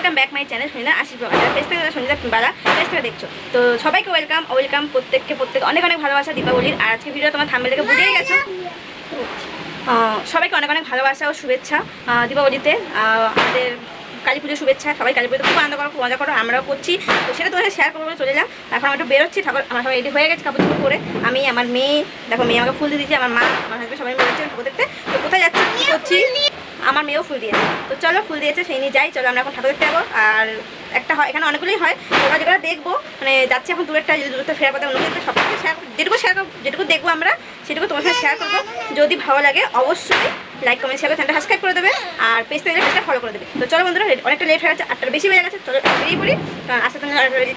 Welcome back my channel Sanjita Ashis Baba page থেকে সঞ্জিতা বালা page থেকে দেখছো। তো সবাইকে ওয়েলকাম প্রত্যেককে অনেক ভালোবাসা দীপাবলির। আর আজকে ভিডিও তোমার থাম্বনেল থেকে বুঝেই গেছো। সবাইকে অনেক ভালোবাসা ও শুভেচ্ছা দীপাবলিতে। আমাদের কালী পুজোর শুভেচ্ছা। সবাই কালী পুজোতে খুব আনন্দ করো, খুব মজা করো, আমরাও করছি। তো সেটা তোমাদের শেয়ার করবো চলে এলাম। এখন আমরা একটু বেরোচ্ছি, ঠাকুর আমার সবাই রেডি হয়ে গেছে কাপড় চোপড় করে। আমি আমার মেয়ে, দেখো মেয়ে আমাকে ফুল দিয়ে দিচ্ছি, আমার মা আমার হাজবেন্ড সবাই বেরোচ্ছে ঠাকুর দেখতে। তো কোথায় যাচ্ছি কী করছি, আমার মেয়েও ফুল দিয়েছে। তো চলো ফুল দিয়েছে সেই নিয়ে যাই। চলো আমরা এখন ঠাকুর দেখতে যাবো। আর একটা হয় এখানে অনেকগুলোই হয়, তোমরা যেগুলো দেখবো মানে যাচ্ছে এখন দূরেরটা, যদি দূরটা ফেরার পথে অন্য সব থেকে শেয়ার যেটুকু দেখবো আমরা সেটুকু তোমার সাথে শেয়ার করবো। যদি ভালো লাগে অবশ্যই লাইক কমেন্ট শেয়ার করে চ্যানেলটা সাবস্ক্রাইব করে দেবে, আর পেজ থেকে পেজটা ফলো করে দেবে। তো চলো বন্ধুরা, অনেকটা লেট হয়ে গেছে, 8টার বেশি হয়ে গেছে। চলো বেরিয়ে পড়ি, কারণ আস্তে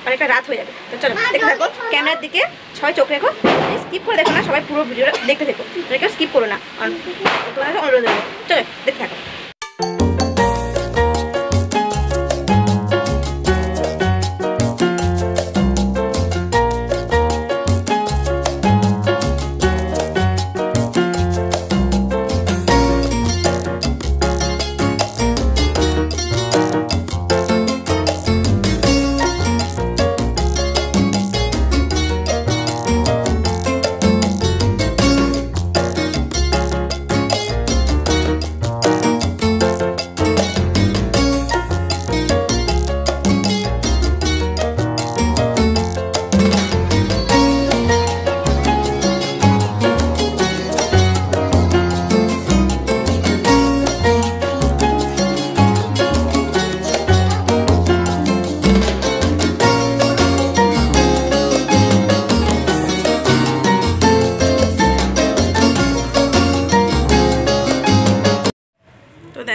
অনেকটা রাত হয়ে যাবে। তো চলো দেখতে থাকো, ক্যামেরার দিকে সবাই চোখ রেখো, স্কিপ করে দেখো না, সবাই পুরো ভিডিওটা দেখতে থেকো, কেউ স্কিপ করো না, তোমাদের অনুরোধ দেবো। চলো দেখতে থাকো।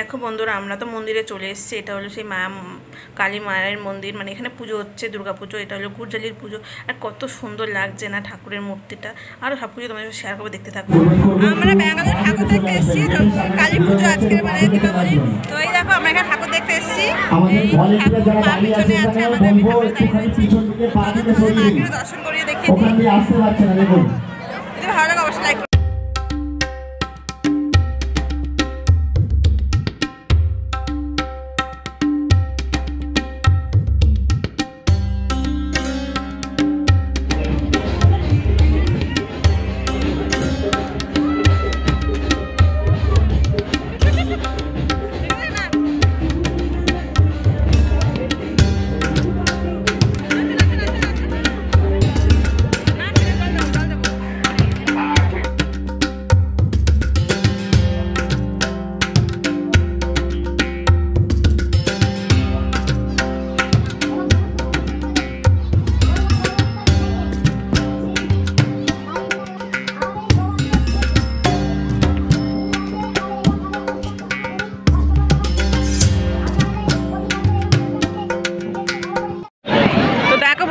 দেখো বন্ধুরা, আমরা তো মন্দিরে চলে এসেছি। এটা হলো সেই মা কালী মায়ের মন্দির, মানে এখানে পুজো হচ্ছে, দুর্গা পুজো। এটা হলো গুড়জালির পুজো। আর কত সুন্দর লাগছে না ঠাকুরের মূর্তিটা। আরও সব কিছু তোমাদের শেয়ার করবো, দেখতে থাকবো। আমরা ব্যাঙ্গালোর ঠাকুর দেখতে এসেছি, তো কালী পুজো আজকে মানে দীপাবলি। তো এই দেখো আমরা এখানে ঠাকুর দেখতে এসেছি। পিছনে আছে আমাদের মাকে দর্শন করিয়ে দেখিয়ে দিই। যদি ভালো লাগে অবশ্যই লাইক।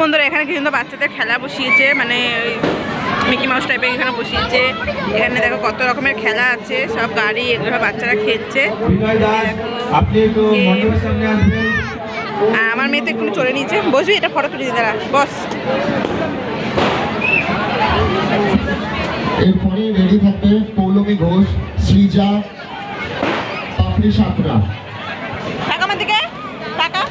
বন্ধুরা এখানে কিন্তু বাচ্চাদের খেলা বসিয়েছে, মানে ওই মিকি মাউস টাইপের এখানে বসিয়েছে। এখানে দেখো কত রকমের খেলা আছে, সব গাড়ি, এগুলো বাচ্চারা খেলছে। আমার মেয়ে তো একটু চলে নিয়েছে, বসবি, এটা ফটো তুলে দাঁড়া, বস। এরপরে রেডি থাকবে পৌলমী ঘোষ, সৃজা, পাপড়ি সাঁতরা। টাকা আমার দিকে টাকা।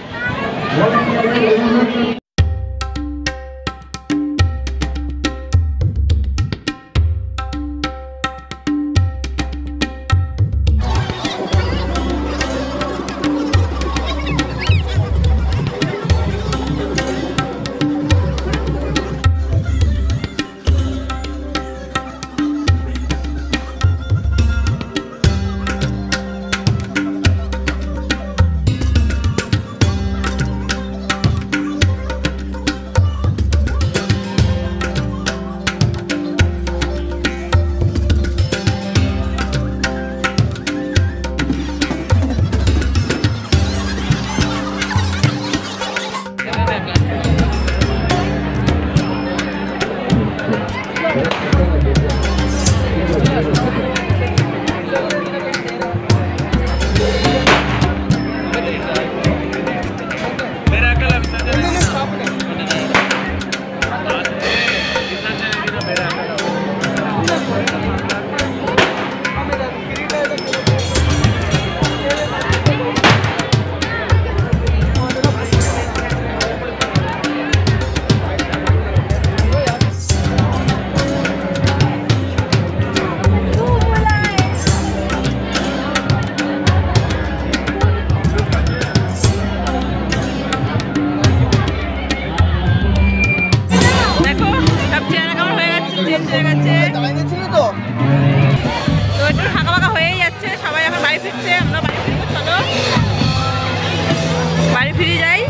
ফিরে যাই,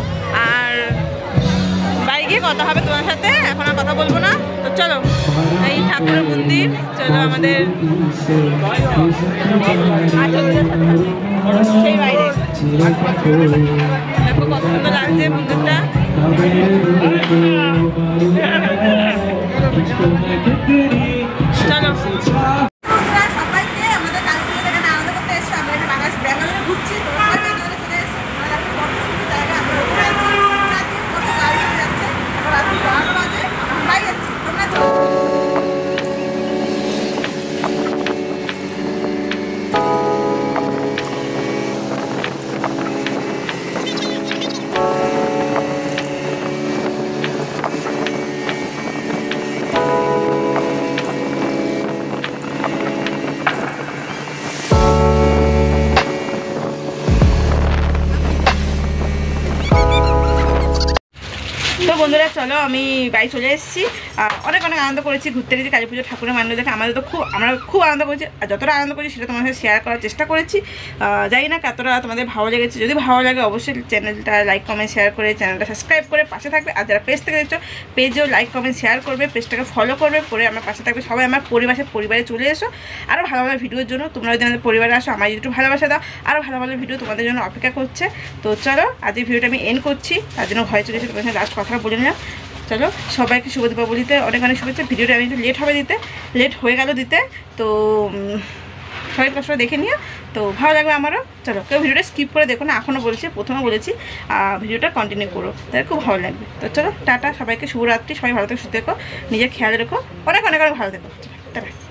আর বাড়ি গিয়ে কথা হবে তোমার সাথে, এখন আর কথা বলবো না। তো চলো, এই ঠাকুরের মন্দির, চলো আমাদের সেই বাইরে দেখো কত সুন্দর লাগছে মন্দিরটা। চলো সবাইকে আমাদের কালী পুজো থেকে আনন্দ করতে এসেছি। আমরা এখানে ব্যাঙ্গালোরে ঘুরছি, ব্যাঙ্গালোরে চলে এসেছি। কত সুন্দর জায়গা, আমরা ঘুরে আছি, কত গাড়ি যাচ্ছে, রাত্রি 12 বাজে আমরা যাচ্ছি, তোমরা তো বন্ধুরা চলো আমি বাড়ি চলে এসেছি। অনেক অনেক আনন্দ করেছি, ঘুরতে গেছি কালী পুজো ঠাকুরের মান্য দেখে আমাদের তো আমরা খুব আনন্দ করেছি। আর যতটা আনন্দ করেছি সেটা তোমাদের সাথে শেয়ার করার চেষ্টা করেছি। জানি না কতটা তোমাদের ভালো লেগেছে। যদি ভালো লাগে অবশ্যই চ্যানেলটা লাইক কমেন্ট শেয়ার করে চ্যানেলটা সাবস্ক্রাইব করে পাশে থাকবে। আর যারা পেজ থেকে দেখছো পেজেও লাইক কমেন্ট শেয়ার করবে, পেজটাকে ফলো করবে, করে আমার পাশে থাকবে। সবাই আমার পরিবারে চলে এসো আরও ভালো ভালো ভিডিওর জন্য। তোমরা যদি আমাদের পরিবারে আসো, আমার একটু ভালোবাসা দাও, আরও ভালো ভালো ভিডিও তোমাদের জন্য অপেক্ষা করছে। তো চলো আজকে ভিডিওটা আমি এন্ড করছি, তার জন্য ঘরে চলে এসে তোমাদের সাথে লাস্ট কথাটা বলে নিলাম। চলো সবাইকে শুভ দীপাবলিতে অনেক অনেক শুভেচ্ছা। ভিডিওটা আমি একটু লেট হয়ে গেল দিতে, তো সবাই কষ্ট দেখে নিও, তো ভালো লাগবে আমারও। চলো কেউ ভিডিওটা স্কিপ করে দেখো না, এখনও বলেছি, প্রথমে বলেছি ভিডিওটা কন্টিনিউ করো, তাহলে খুব ভালো লাগবে। তো চলো টাটা, সবাইকে শুভরাত্রি, সবাই ভালো থেকে সুস্থ থেকো, নিজের খেয়াল রেখো, অনেক অনেক অনেক ভালো থেকো, টাটা।